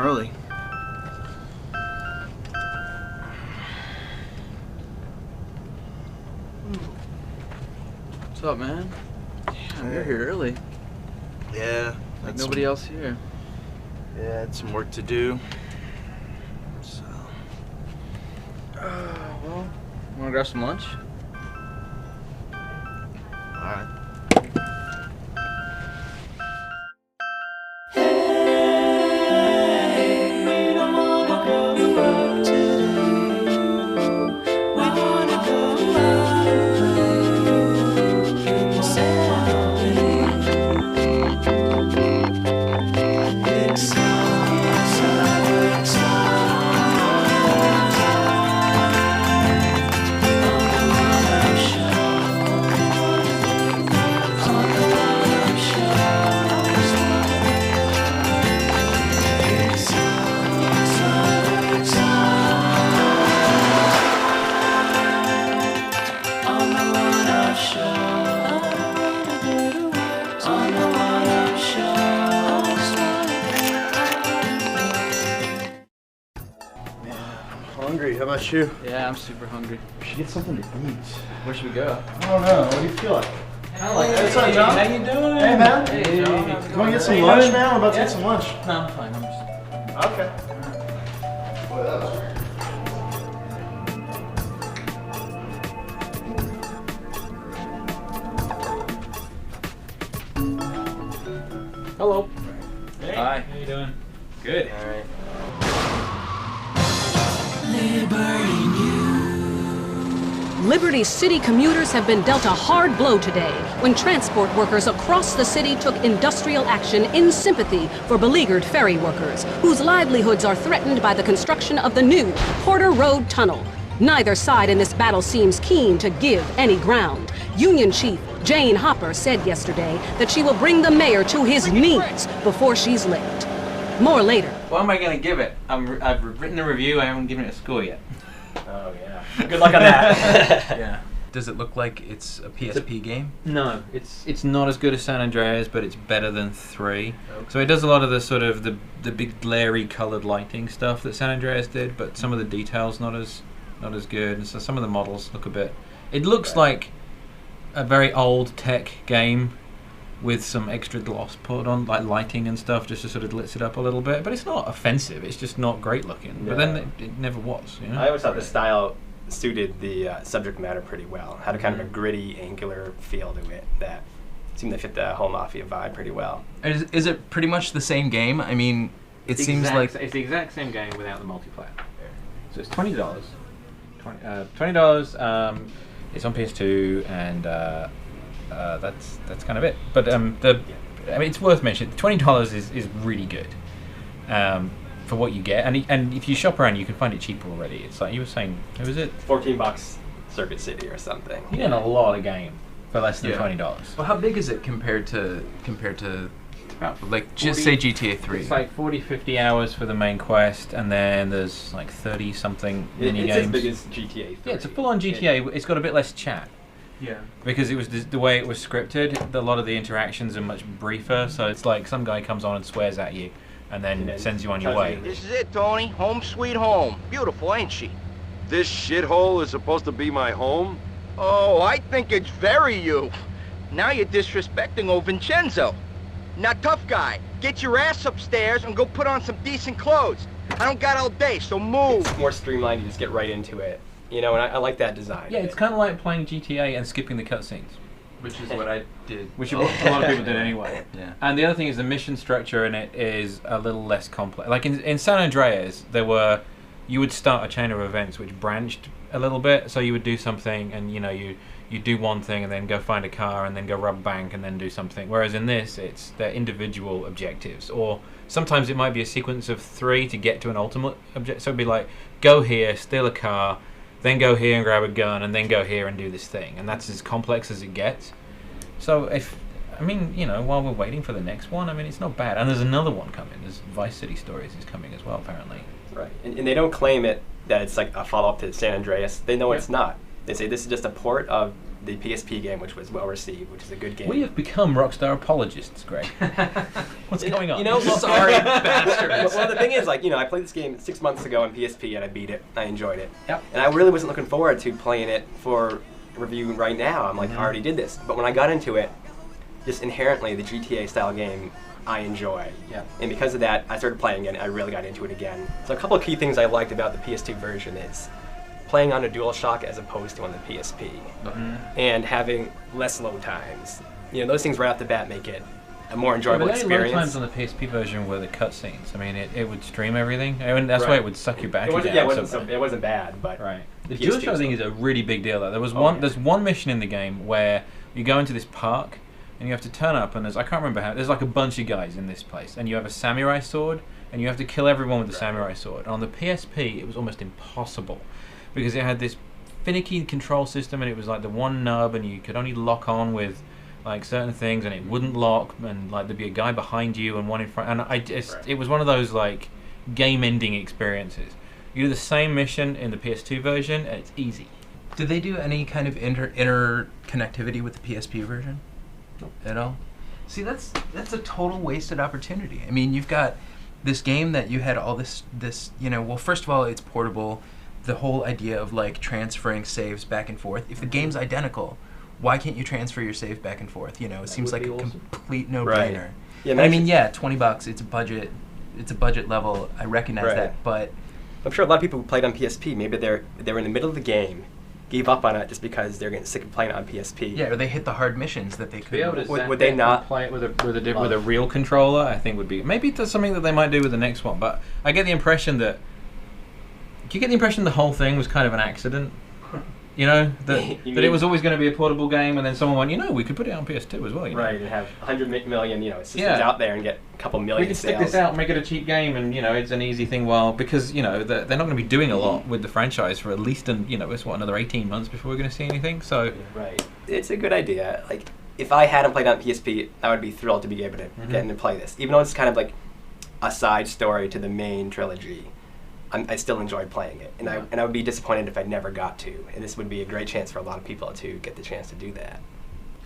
early. What's up, man? Damn, you're here early. Yeah. Like nobody else here. Yeah, had some work to do. So. Well, wanna grab some lunch? Alright. Hungry. How about you? Yeah, I'm super hungry. We should get something to eat. Where should we go? I don't know. What do you feel like? What's up, John? How you doing? Hey, man. Hey, You John. want to get some lunch, man? We're about to get some lunch. No, I'm fine. I'm just... Okay. Boy, that was weird. Hello. Hey, Hi. how you doing? Good. All right. Liberty City commuters have been dealt a hard blow today when transport workers across the city took industrial action in sympathy for beleaguered ferry workers whose livelihoods are threatened by the construction of the new Porter Road Tunnel. Neither side in this battle seems keen to give any ground. Union Chief Jane Hopper said yesterday that she will bring the mayor to his knees before she's licked. More later. What am I gonna give it? I've written a review. I haven't given it a score yet. Oh, yeah. Good luck on that. Yeah. Does it look like it's a PSP game? No, it's not as good as San Andreas, but it's better than 3. Okay. So it does a lot of the sort of the big glary colored lighting stuff that San Andreas did, but some of the details not as good, and so some of the models look a bit. It looks like a very old tech game with some extra gloss put on, like lighting and stuff, just to sort of glitz it up a little bit. But it's not offensive. It's just not great looking. But then it never was. You know? I always thought the style suited the subject matter pretty well. Had a kind of a gritty, angular feel to it that seemed to fit the whole Mafia vibe pretty well. Is it pretty much the same game? I mean, it seems like it's the exact same game without the multiplayer. So it's $20. $20. It's on PS2, and that's kind of it. But I mean, it's worth mentioning. $20 is really good for what you get, and if you shop around, you can find it cheaper already. It's like you were saying, what was it? $14 Circuit City or something. You get a lot of game for less than $20. Well, how big is it compared to About like 40, just say GTA 3? It's like 40-50 hours for the main quest, and then there's like 30 something mini It's games. as big as GTA 3. Yeah, it's a full-on GTA. It's got a bit less chat. Yeah. Because it was the way it was scripted, a lot of the interactions are much briefer, so it's like some guy comes on and swears at you, and then sends you on your way. This is it, Tony. Home sweet home. Beautiful, ain't she? This shithole is supposed to be my home? Oh, I think it's very you. Now you're disrespecting old Vincenzo. Now, tough guy, get your ass upstairs and go put on some decent clothes. I don't got all day, so move. It's more streamlined. You just get right into it. You know, and I like that design. Yeah, it's kind of like playing GTA and skipping the cutscenes. Which is what I did. Which a lot of people did anyway. Yeah. And the other thing is the mission structure in it is a little less complex. Like in San Andreas, you would start a chain of events which branched a little bit. So you would do something, and you do one thing, and then go find a car, and then go rob a bank, and then do something. Whereas in this, it's their individual objectives, or sometimes it might be a sequence of 3 to get to an ultimate objective. So it'd be like, go here, steal a car, then go here and grab a gun, and then go here and do this thing. And that's as complex as it gets. So while we're waiting for the next one, I mean, it's not bad. And there's another one coming. There's Vice City Stories is coming as well, apparently. Right. And they don't claim that it's like a follow-up to San Andreas. They know it's not. They say this is just a port of the PSP game, which was well received, which is a good game. We have become Rockstar apologists, Greg. What's going on? You know, Sorry, bastards. Well, the thing is, like, you know, I played this game 6 months ago on PSP and I beat it. I enjoyed it. Yep. And I really wasn't looking forward to playing it for review right now. I'm like, I already did this. But when I got into it, just inherently, the GTA style game, I enjoy. Yeah. And because of that, I started playing it and I really got into it again. So a couple of key things I liked about the PS2 version is playing on a DualShock as opposed to on the PSP. And having less load times. You know, those things right off the bat make it a more enjoyable but experience. The times on the PSP version were the cutscenes. I mean, it would stream everything. I mean, that's why Right. it would suck your battery down. Yeah, it wasn't bad, but Right. The PS2 DualShock thing is a really big deal. Though. There's one mission in the game where you go into this park and you have to turn up, and I can't remember how. There's like a bunch of guys in this place, and you have a samurai sword, and you have to kill everyone with the samurai sword. On the PSP, it was almost impossible because it had this finicky control system, and it was like the one nub, and you could only lock on with like certain things, and it wouldn't lock, and like there'd be a guy behind you and one in front, and it was one of those like game-ending experiences. You do the same mission in the PS2 version, and it's easy. Did they do any kind of interconnectivity with the PSP version at all? See, that's a total wasted opportunity. I mean, you've got this game that you had all this you know. Well, first of all, it's portable. The whole idea of like transferring saves back and forth. If the game's identical, why can't you transfer your save back and forth? You know, it seems like a complete no-brainer. Right. Yeah, And I mean, yeah, $20. It's a budget. It's a budget level. I recognize Right. that, but I'm sure a lot of people who played on PSP, maybe they were in the middle of the game, gave up on it just because they're getting sick of playing on PSP. yeah, or they hit the hard missions that they To be able could. to Would they not play it with a real controller? I think would be maybe that's something that they might do with the next one. But I get the impression that the whole thing was kind of an accident. You know that it was always going to be a portable game, and then someone went, we could put it on PS2 as well. You know? Right, and have 100 million, systems Yeah. out there and get a couple million We can stick sales. this out and make it a cheap game, and it's an easy thing. Because they're not going to be doing a lot with the franchise for at least it's another 18 months before we're going to see anything. So Right, it's a good idea. Like, if I hadn't played on PSP, I would be thrilled to be able to get in and play this, even though it's kind of like a side story to the main trilogy. I still enjoyed playing it, and I would be disappointed if I never got to. And this would be a great chance for a lot of people to get the chance to do that.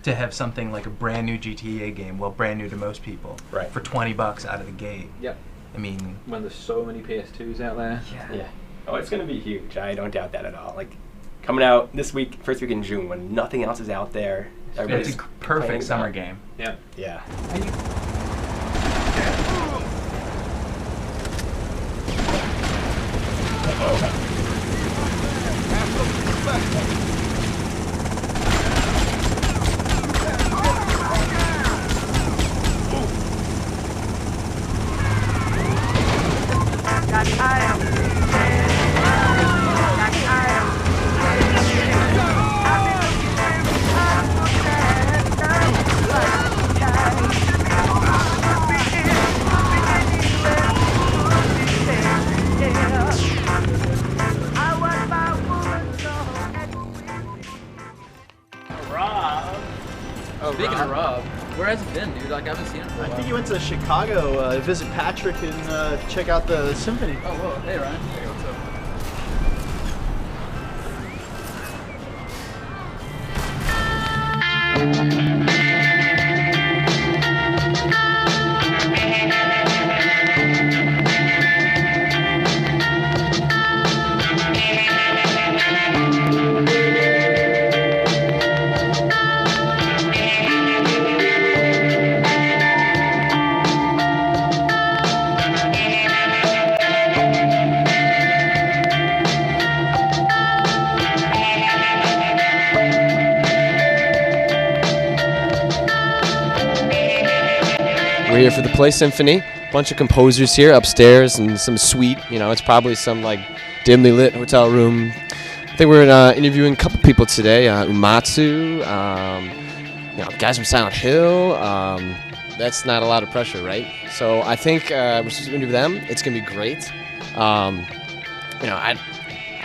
To have something like a brand new GTA game, well, brand new to most people, Right. for $20 out of the gate. Yep. I mean, When there's so many PS2s out there. Yeah. Oh, it's going to be huge. I don't doubt that at all. Like, coming out this week, first week in June, when nothing else is out there. it's everybody's a complaining perfect summer about- game. Yeah. Yeah. Speaking of Rob, where has he been, dude? Like, I haven't seen him for a I while. think he went to Chicago to visit Patrick and check out the symphony. Oh, whoa. Hey, Ryan. Hey, what's up? We're here for the Play Symphony. Bunch of composers here upstairs and some suite. It's probably some like dimly lit hotel room. I think we're interviewing a couple people today. Umatsu, guys from Silent Hill. That's not a lot of pressure, right? So I think we're supposed to interview them. It's gonna be great. I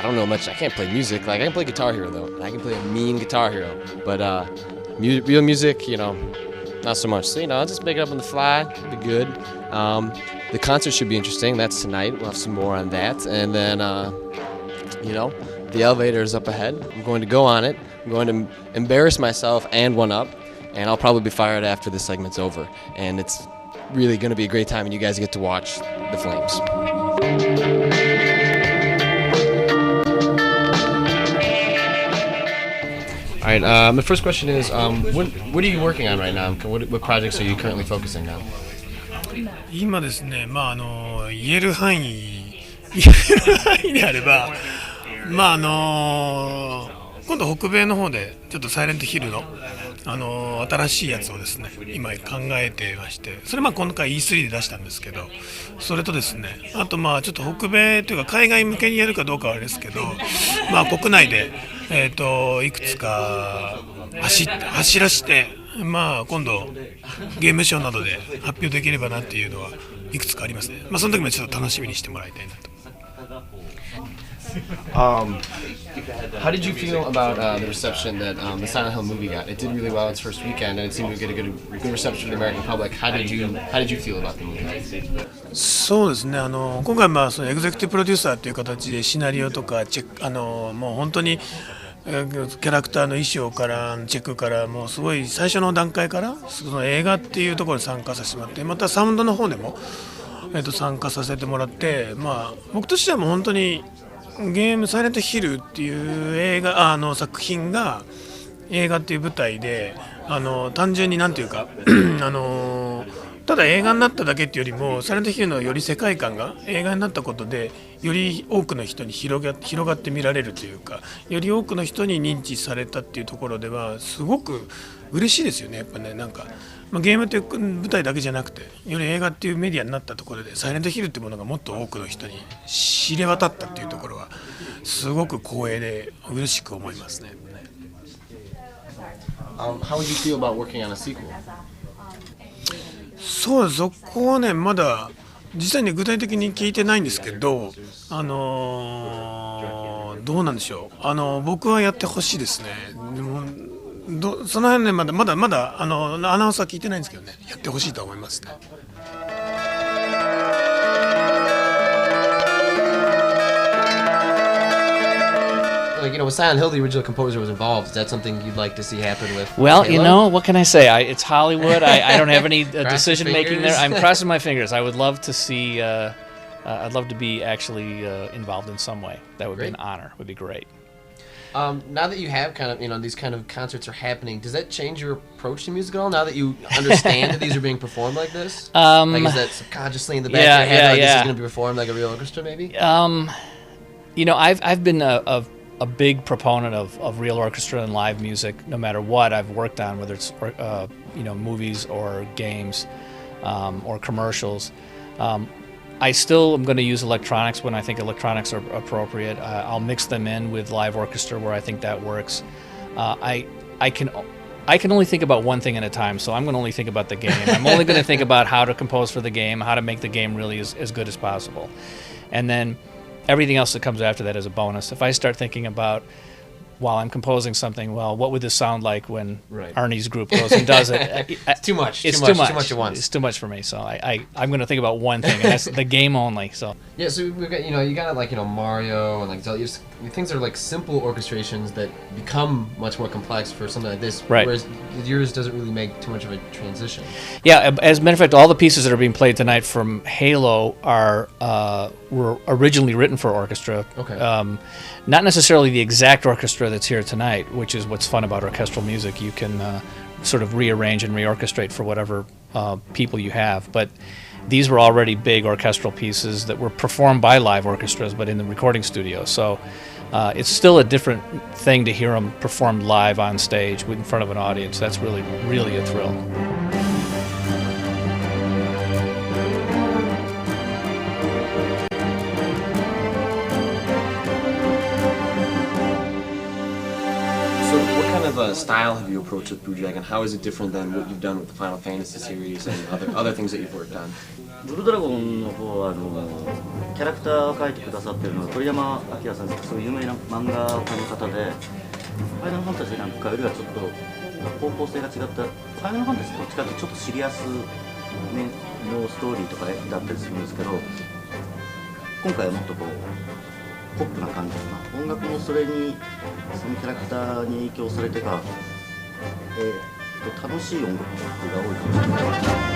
don't know much. I can't play music. Like I can play Guitar Hero though. And I can play a mean Guitar Hero. But real music, not so much. So, I'll just make it up on the fly. It'll be good. The concert should be interesting. That's tonight. We'll have some more on that. And then, The elevator is up ahead. I'm going to go on it. I'm going to embarrass myself and one up, and I'll probably be fired after this segment's over. And it's really going to be a great time, and you guys get to watch the flames. All right, my first question is, what are you working on right now? What projects are you currently focusing on? 今ですね、言える範囲であれば、今度北米の方でちょっとサイレントヒルの新しいやつをですね、今考えてまして、それ今回 E3 で出したんですけど、それとですね、あとちょっと北米というか海外向けにやるかどうかはあれですけど、国内でいくつか走らして、今度ゲームショーなどで発表できればなっていうのはいくつかありますね。その時もちょっと楽しみにしてもらいたいなと。How did you feel about the reception that the Silent Hill movie got? It did really well its first weekend, and it seemed to get a good reception from the American public. How did you feel about the movie? そうですね。今回そのエグゼクティブプロデューサーという形でシナリオとかチェックもう本当にキャラクターの衣装からチェックからもうすごい最初の段階からその映画っていうところに参加させてもらって、またサウンドの方でも参加させてもらって、僕としてはもう本当にゲーム「サイレントヒル」っていう映画作品が映画っていう舞台で単純になんていうかただ映画になっただけっていうよりもサイレントヒルのより世界観が映画になったことでより多くの人に広がって見られるというか、より多くの人に認知されたっていうところではすごく嬉しいですよね。やっぱね、なんかゲームという舞台だけじゃなくてより映画っていうメディアになったところでサイレントヒルっていうものがもっと多くの人に知れ渡ったっていうところはすごく光栄で嬉しく思いますね。How would you feel about working on a sequel? そうです。そこはねまだ実際に具体的に聞いてないんですけど、どうなんでしょう。僕はやってほしいですね。でもその辺ねまだアナウンスは聞いてないんですけどね、やってほしいと思いますね。Like, with Silent Hill, the original composer was involved. Is that something you'd like to see happen with? Well, Halo? What can I say? It's Hollywood. I don't have any decision making there. I'm crossing my fingers. I would love to see. I'd love to be actually involved in some way. That would be an honor. Would be great. Now that you have kind of, these kind of concerts are happening, does that change your approach to music at all? Now that you understand that these are being performed like this, like is that subconsciously in the back of your head, this is going to be performed like a real orchestra, maybe? I've been a big proponent of real orchestra and live music, no matter what I've worked on, whether it's movies or games or commercials. I still am going to use electronics when I think electronics are appropriate. I'll mix them in with live orchestra where I think that works. I can only think about one thing at a time, so I'm going to only think about the game. I'm only going to think about how to compose for the game, how to make the game really as good as possible. And then everything else that comes after that is a bonus. If I start thinking about, while I'm composing something, well, what would this sound like when Arnie's group goes and does it? It's too much. It's too much at once. It's too much for me. So I'm going to think about one thing, and that's the game only. So yeah, so we've got you got like Mario and like Zelda. Things that are like simple orchestrations that become much more complex for something like this. Right. Whereas yours doesn't really make too much of a transition. Yeah, as a matter of fact, all the pieces that are being played tonight from Halo were originally written for orchestra. Okay. Not necessarily the exact orchestra that's here tonight, which is what's fun about orchestral music. You can sort of rearrange and reorchestrate for whatever people you have. But these were already big orchestral pieces that were performed by live orchestras, but in the recording studio. So it's still a different thing to hear them performed live on stage in front of an audience. That's really, really a thrill. Style have you approached with Blue Dragon? How is it different than what you've done with the Final Fantasy series and other things that you've worked on? ブルードラゴンの方はキャラクターを描いてくださってるのは鳥山明さんです。すごい有名な漫画家の方で、ファイナルファンタジーなんかよりはちょっと方向性が違った。ファイナルファンタジーとどっちかってちょっとシリアス面のストーリーとかだったりするんですけど、今回はもっとこうポップな感じかな。音楽もそれにそのキャラクターに影響されてか、楽しい音楽が多いかもしれない。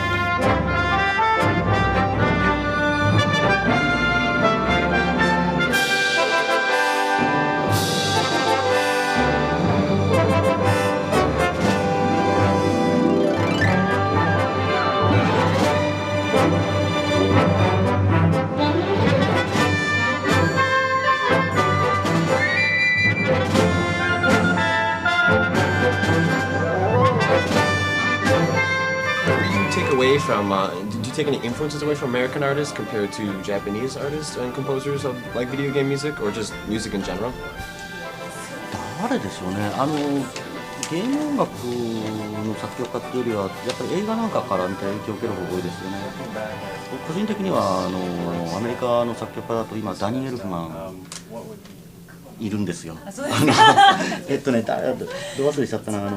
Did you take any influences away from American artists compared to Japanese artists and composers of like video game music or just music in general? 誰でしょうね。ゲーム音楽の作曲家っていうよりはやっぱり映画なんかから見た影響を受ける方が多いですよね。個人的にはアメリカの作曲家だと今ダニエル・エルフマンいるんですよ。誰だど忘れしちゃったな。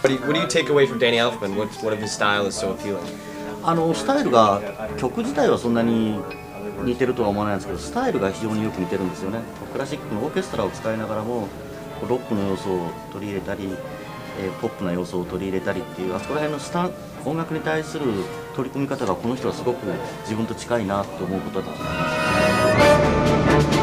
What do you take away from Danny Elfman? What of his style is so appealing? スタイルが曲自体はそんなに似てるとは思わないんですけど、スタイルが非常によく似てるんですよね。クラシックのオーケストラを使いながらもロックの要素を取り入れたり、ポップな要素を取り入れたりっていう、あそこら辺の音楽に対する取り組み方がこの人はすごく自分と近いなと思うことだと思います。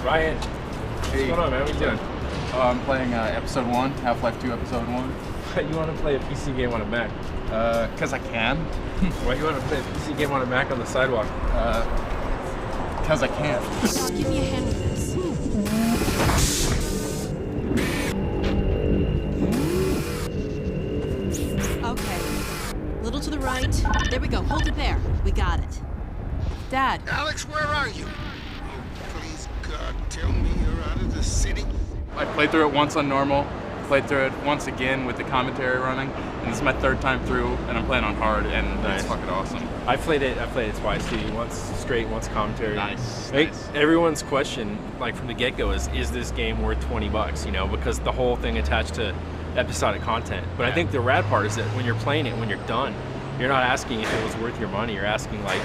Ryan, what's going on, man? What are you doing? Oh, I'm playing Episode 1, Half-Life 2 Episode 1. You want to play a PC game on a Mac? Because I can. Why do you want to play a PC game on a Mac on the sidewalk? Because I can. Just give me a hand with this. Okay. A little to the right. There we go. Hold it there. We got it. Dad. Alex, where are you? Please, God, tell me you're out of the city. I played through it once on normal, played through it once again with the commentary running, and this is my third time through, and I'm playing on hard, and it's fucking awesome. I played it twice too. Once straight, once commentary. Nice. Everyone's question, like from the get-go, is this game worth $20? You know, because the whole thing attached to episodic content. But I think the rad part is that when you're playing it, when you're done, you're not asking if it was worth your money. You're asking like,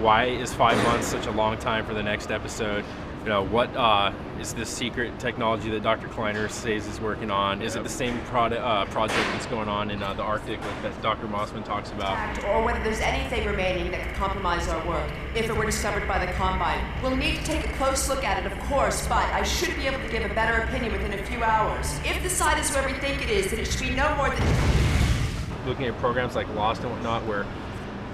why is 5 months such a long time for the next episode? You know, what is this secret technology that Dr. Kleiner says is working on? Is it the same project that's going on in the Arctic that Dr. Mossman talks about? Or whether there's anything remaining that could compromise our work, if it were discovered by the Combine. We'll need to take a close look at it, of course, but I should be able to give a better opinion within a few hours. If the site is where we think it is, then it should be no more than... Looking at programs like Lost and whatnot, where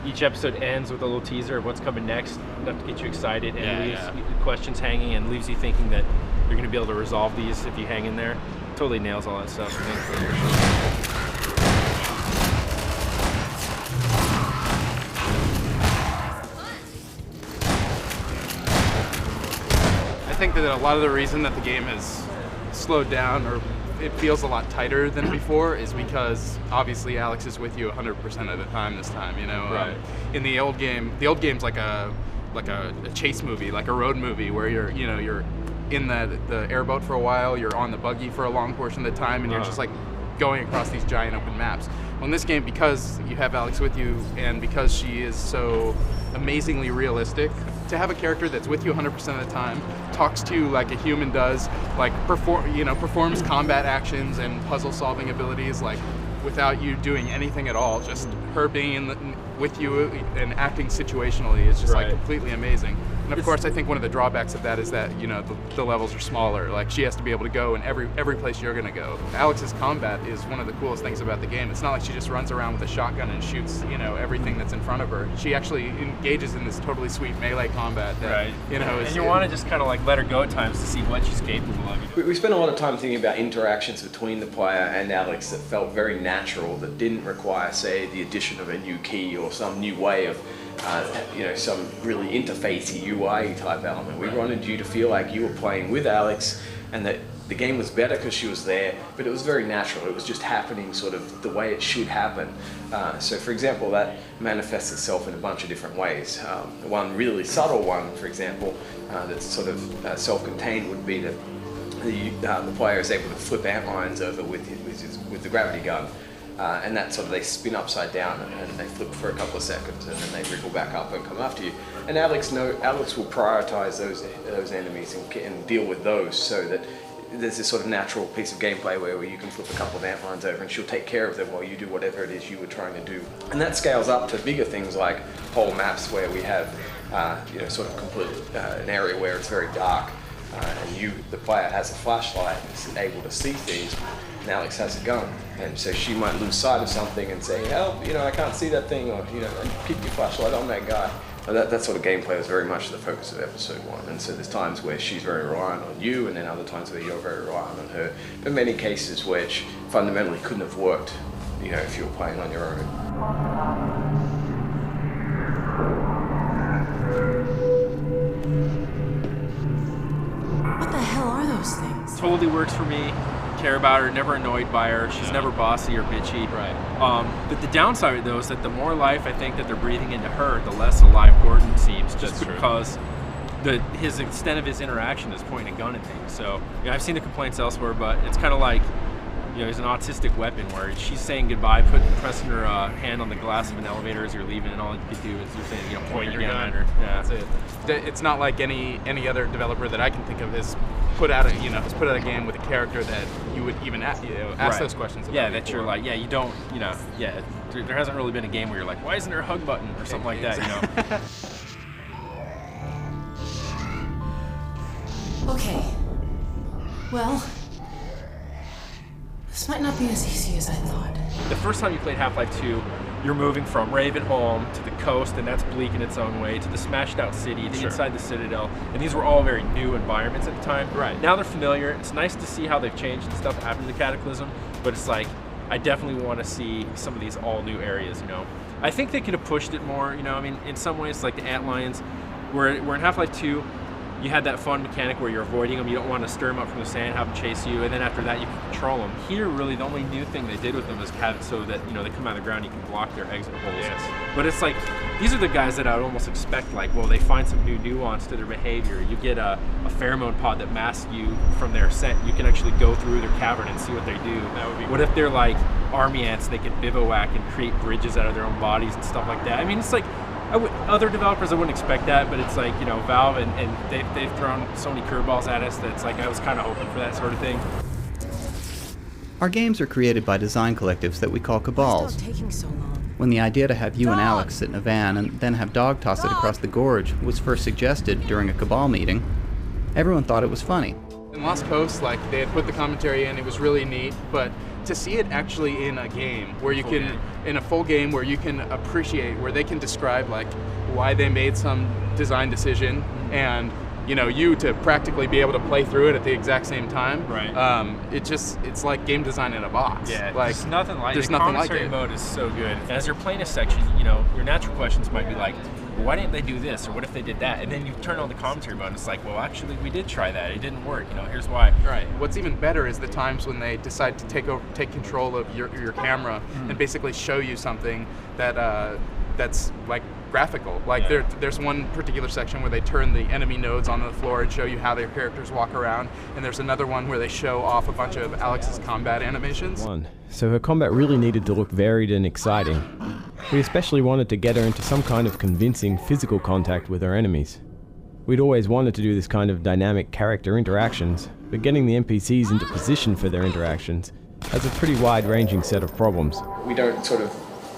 each episode ends with a little teaser of what's coming next, enough to get you excited and leaves questions hanging and leaves you thinking that you're going to be able to resolve these if you hang in there. Totally nails all that stuff. I think that a lot of the reason that the game has slowed down, or it feels a lot tighter than before, is because obviously Alex is with you 100% of the time this time, you know. Right. In the old game's like a chase movie, like a road movie, where you're in the airboat for a while, you're on the buggy for a long portion of the time, and you're just like going across these giant open maps. Well, in this game, because you have Alex with you and because she is so amazingly realistic, to have a character that's with you 100% of the time, talks to you like a human does, like performs combat actions and puzzle solving abilities like without you doing anything at all, just her being with you and acting situationally is just like completely amazing. And of course, I think one of the drawbacks of that is that, you know, the levels are smaller. Like, she has to be able to go in every place you're gonna go. Alex's combat is one of the coolest things about the game. It's not like she just runs around with a shotgun and shoots, you know, everything that's in front of her. She actually engages in this totally sweet melee combat that, you know, and you want to just kind of like let her go at times to see what she's capable of. We spent a lot of time thinking about interactions between the player and Alex that felt very natural, that didn't require, say, the addition of a new key or some new way of you know, some really interfacey UI type element. We wanted you to feel like you were playing with Alex and that the game was better because she was there, but it was very natural. It was just happening sort of the way it should happen. So for example, that manifests itself in a bunch of different ways. One really subtle one, for example, that's sort of self-contained would be that the player is able to flip antlines over with the gravity gun. And that sort of, they spin upside down and they flip for a couple of seconds and then they wriggle back up and come after you. And Alex will prioritize those enemies and deal with those, so that there's this sort of natural piece of gameplay where you can flip a couple of antlines over and she'll take care of them while you do whatever it is you were trying to do. And that scales up to bigger things like whole maps where we have you know, sort of complete an area where it's very dark and the player has a flashlight and is able to see things. And Alex has a gun, and so she might lose sight of something and say, help, you know, I can't see that thing, or, you know, keep your flashlight on that guy. That sort of gameplay is very much the focus of episode 1, and so there's times where she's very reliant on you, and then other times where you're very reliant on her. But many cases which fundamentally couldn't have worked, you know, if you were playing on your own. What the hell are those things? Totally works for me. Care about her, never annoyed by her. She's never bossy or bitchy. Right. But the downside of those is that the more life I think that they're breathing into her, the less alive Gordon seems. Just because his extent of his interaction is pointing a gun at things. So you know, I've seen the complaints elsewhere, but it's kind of like, you know, he's an autistic weapon where she's saying goodbye, pressing her hand on the glass of an elevator as you're leaving, and all you can do is you're saying, you know, point your gun at her. Yeah, that's it. It's not like any other developer that I can think of has put out a game with a character that you would even ask those questions about. Yeah, that you're like, yeah, you don't, you know, yeah, there hasn't really been a game where you're like, why isn't there a hug button or something like that, you know? Okay. Well, this might not be as easy as I thought. The first time you played Half-Life 2, you're moving from Ravenholm to the coast, and that's bleak in its own way, to the smashed out city, to inside the Citadel, and these were all very new environments at the time. Right. Now they're familiar. It's nice to see how they've changed and stuff after the Cataclysm, but it's like, I definitely want to see some of these all new areas, you know. I think they could have pushed it more, you know, I mean, in some ways, like the antlions, where in Half-Life 2, you had that fun mechanic where you're avoiding them, you don't want to stir them up from the sand, have them chase you, and then after that you can control them. Here, really, the only new thing they did with them is have it so that, you know, they come out of the ground, you can block their exit holes. Yes. But it's like, these are the guys that I would almost expect, like, well, they find some new nuance to their behavior. You get a pheromone pod that masks you from their scent. You can actually go through their cavern and see what they do. That would be what if they're like army ants, they could bivouac and create bridges out of their own bodies and stuff like that. I mean, it's like, other developers, I wouldn't expect that, but it's like, you know, Valve and they've thrown so many curveballs at us that it's like I was kind of hoping for that sort of thing. Our games are created by design collectives that we call cabals. Taking so long. When the idea to have you and Alex sit in a van and then have Dog toss it across the gorge was first suggested during a cabal meeting, everyone thought it was funny. In Lost Coast, like, they had put the commentary in, it was really neat, but to see it actually in a game where you in a full game where you can appreciate, where they can describe like why they made some design decision, and you know, you to practically be able to play through it at the exact same time. Right. It's like game design in a box. Yeah. Like, there's nothing like there's it. nothing like Commentary it. mode is so good. As you're playing a section, you know, your natural questions might be like, well, why didn't they do this, or what if they did that? And then you turn on the commentary mode and it's like, well, actually we did try that. It didn't work. You know, here's why. Right. What's even better is the times when they decide to take control of your camera and basically show you something that that's like graphical. Like there's one particular section where they turn the enemy nodes onto the floor and show you how their characters walk around, and there's another one where they show off a bunch of Alex's combat animations. So her combat really needed to look varied and exciting. We especially wanted to get her into some kind of convincing physical contact with her enemies. We'd always wanted to do this kind of dynamic character interactions, but getting the NPCs into position for their interactions has a pretty wide-ranging set of problems. We don't sort of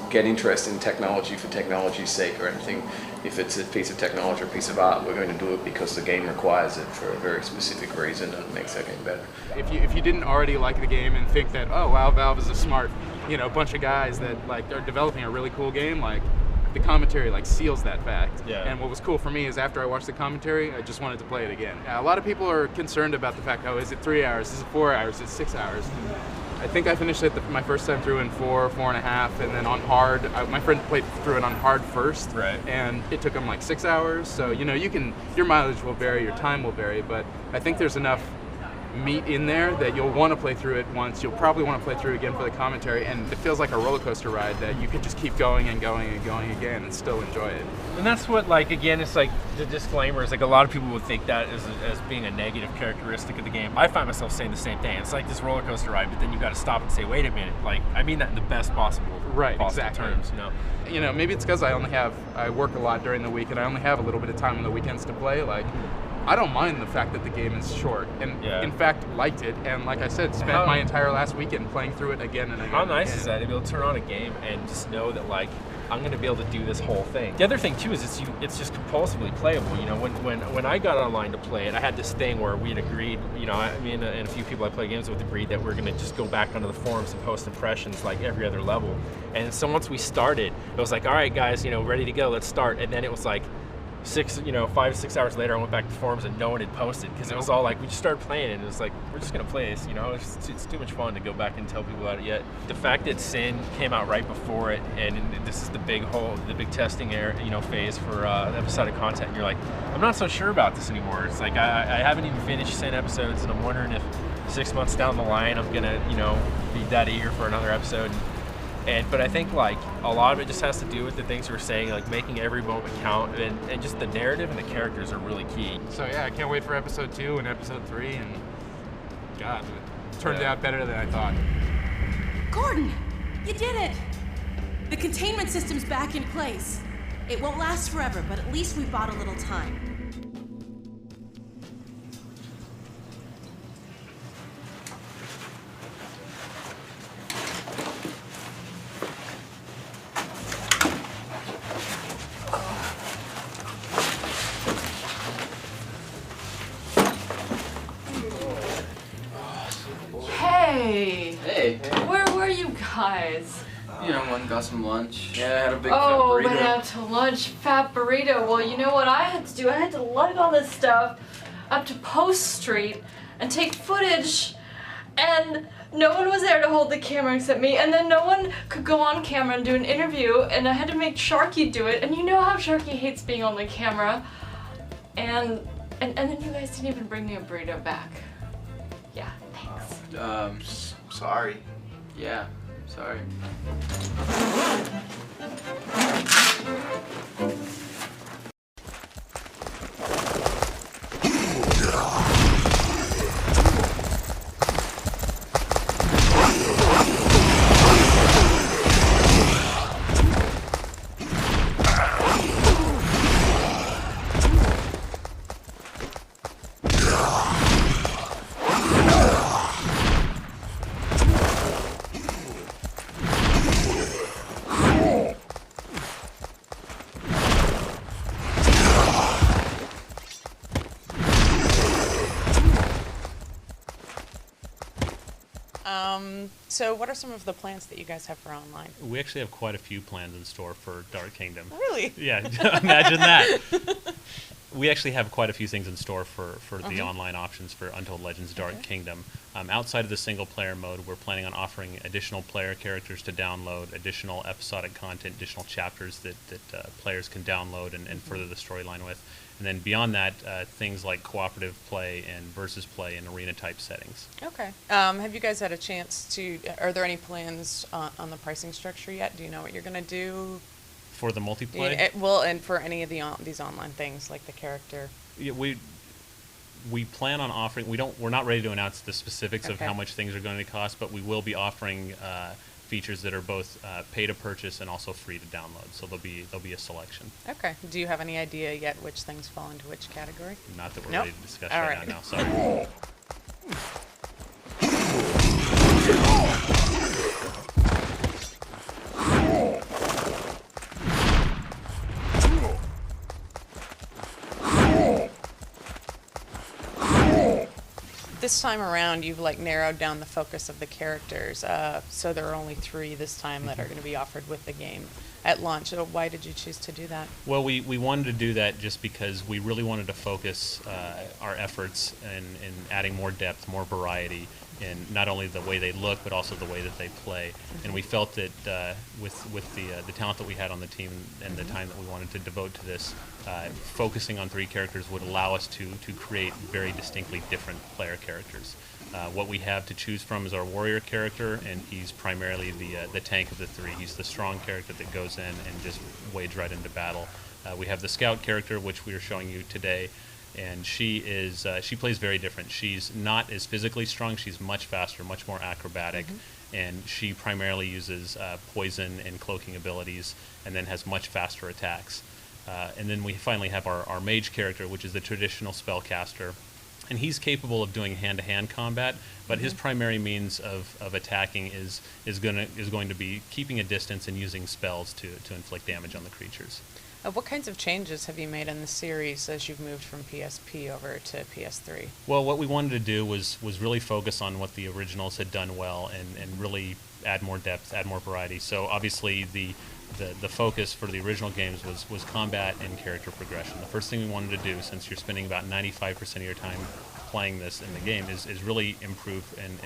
get interested in technology for technology's sake or anything. If it's a piece of technology or a piece of art, we're going to do it because the game requires it for a very specific reason and it makes that game better. If you didn't already like the game and think that, oh wow, Valve is a smart, bunch of guys that like are developing a really cool game, like the commentary like seals that fact. Yeah. And what was cool for me is after I watched the commentary, I just wanted to play it again. A lot of people are concerned about the fact, oh, is it 3 hours? Is it 4 hours? Is it 6 hours? I think I finished it my first time through in 4.5, and then on hard, my friend played through it on hard first, right? And it took him like 6 hours. So your mileage will vary, your time will vary, but I think there's enough meat in there that you'll want to play through it once. You'll probably want to play through it again for the commentary, and it feels like a roller coaster ride that you could just keep going and going and going again and still enjoy it. And that's what, like, again, it's like the disclaimer is like a lot of people would think that as being a negative characteristic of the game. I find myself saying the same thing. It's like this roller coaster ride, but then you got to stop and say, wait a minute. Like, I mean that in the best possible terms. Maybe it's because I work a lot during the week and I only have a little bit of time on the weekends to play. Like, I don't mind the fact that the game is short, and in fact liked it, and like I said, spent my entire last weekend playing through it again and again. How nice is that to be able to turn on a game and just know that, like, I'm going to be able to do this whole thing. The other thing too is it's just compulsively playable. When I got online to play it, I had this thing where we had agreed, me and a few people I play games with agreed that we're going to just go back onto the forums and post impressions like every other level. And so once we started, it was like, all right guys, ready to go, let's start. And then it was like 5 to 6 hours later, I went back to the forums and no one had posted because it was all like, we just started playing it and it was like, we're just gonna play this, it's too much fun to go back and tell people about it yet. The fact that Sin came out right before it, and this is the big testing phase for episodic content, and you're like, I'm not so sure about this anymore. It's like I haven't even finished Sin episodes, and I'm wondering if 6 months down the line I'm gonna be that eager for another episode. But I think like a lot of it just has to do with the things we're saying, like making every moment count, and just the narrative and the characters are really key. So yeah, I can't wait for episode 2 and episode 3, and God, it turned out better than I thought. Gordon, you did it! The containment system's back in place. It won't last forever, but at least we bought a little time. Hey, where were you guys? Went and got some lunch. Yeah, I had a big fat burrito. Went out to lunch, fat burrito. Well, you know what I had to do? I had to lug all this stuff up to Post Street and take footage, and no one was there to hold the camera except me, and then no one could go on camera and do an interview, and I had to make Sharky do it, and you know how Sharky hates being on the camera, and then you guys didn't even bring me a burrito back. Yeah, thanks. Sorry. Yeah, sorry. So what are some of the plans that you guys have for online? We actually have quite a few plans in store for Dark Kingdom. Really? Yeah, imagine that. We actually have quite a few things in store for the online options for Untold Legends Dark Kingdom. Outside of the single-player mode, we're planning on offering additional player characters to download, additional episodic content, additional chapters that players can download and further the storyline with. And then beyond that, things like cooperative play and versus play in arena-type settings. Okay. Have you guys had a chance to, are there any plans on the pricing structure yet? Do you know what you're going to do? For the multiplayer? Well, and for any of these online things, like the character? Yeah, we plan on offering, we're not ready to announce the specifics of how much things are going to cost, but we will be offering features that are both pay to purchase and also free to download. So there'll be a selection. Okay. Do you have any idea yet which things fall into which category? Not that we're Nope. ready to discuss All right right. now. Sorry. This time around, you've like narrowed down the focus of the characters, so there are only 3 this time that are going to be offered with the game at launch. So why did you choose to do that? Well, we wanted to do that just because we really wanted to focus our efforts in adding more depth, more variety in not only the way they look, but also the way that they play. And we felt that with the talent that we had on the team and the time that we wanted to devote to this, focusing on 3 characters would allow us to create very distinctly different player characters. What we have to choose from is our warrior character, and he's primarily the tank of the 3. He's the strong character that goes in and just wades right into battle. We have the scout character, which we are showing you today, and she plays very different. She's not as physically strong. She's much faster, much more acrobatic, and she primarily uses poison and cloaking abilities, and then has much faster attacks. And then we finally have our mage character, which is the traditional spellcaster. And he's capable of doing hand-to-hand combat, but his primary means of attacking is going to be keeping a distance and using spells to inflict damage on the creatures. What kinds of changes have you made in the series as you've moved from PSP over to PS3? Well, what we wanted to do was really focus on what the originals had done well and really add more depth, add more variety. So obviously the focus for the original games was combat and character progression. The first thing we wanted to do, since you're spending about 95% of your time playing this in the game, is really improve and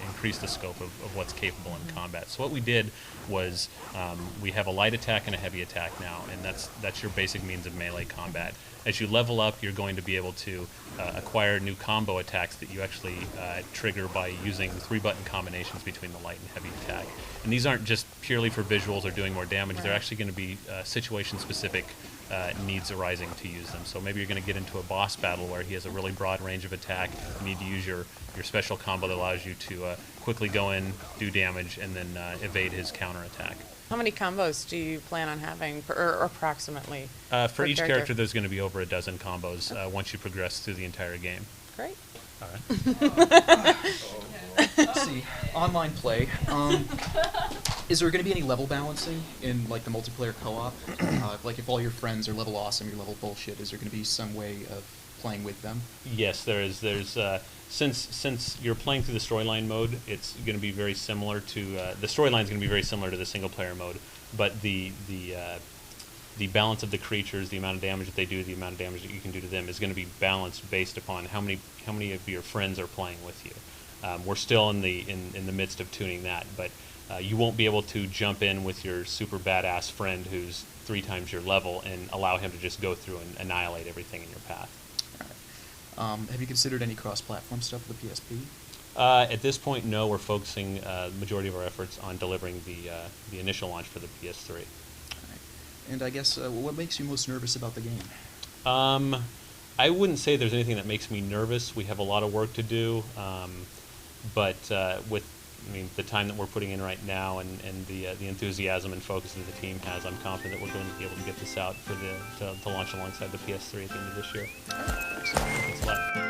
increase the scope of what's capable in combat. So what we did was we have a light attack and a heavy attack now, and that's your basic means of melee combat. As you level up, you're going to be able to acquire new combo attacks that you actually trigger by using 3-button combinations between the light and heavy attack. And these aren't just purely for visuals or doing more damage. They're actually going to be situation-specific needs arising to use them. So maybe you're going to get into a boss battle where he has a really broad range of attack. You need to use your special combo that allows you to quickly go in, do damage, and then evade his counterattack. How many combos do you plan on having, or approximately? For each character, there's going to be over a dozen combos once you progress through the entire game. Great. All right. Let's see, online play. Is there going to be any level balancing in like the multiplayer co-op? Like if all your friends are level awesome, you're level bullshit, is there going to be some way of playing with them? Yes, there is. There's since you're playing through the storyline mode, it's going to be very similar to the storyline is going to be very similar to the single player mode, but the balance of the creatures, the amount of damage that they do, the amount of damage that you can do to them is going to be balanced based upon how many of your friends are playing with you. We're still in the midst of tuning that, but you won't be able to jump in with your super badass friend who's 3 times your level and allow him to just go through and annihilate everything in your path. Have you considered any cross-platform stuff with the PSP? At this point, no. We're focusing the majority of our efforts on delivering the initial launch for the PS3. All right. And I guess what makes you most nervous about the game? I wouldn't say there's anything that makes me nervous. We have a lot of work to do, but with the time that we're putting in right now and the enthusiasm and focus that the team has, I'm confident that we're going to be able to get this out for to launch alongside the PS3 at the end of this year. Thanks a lot.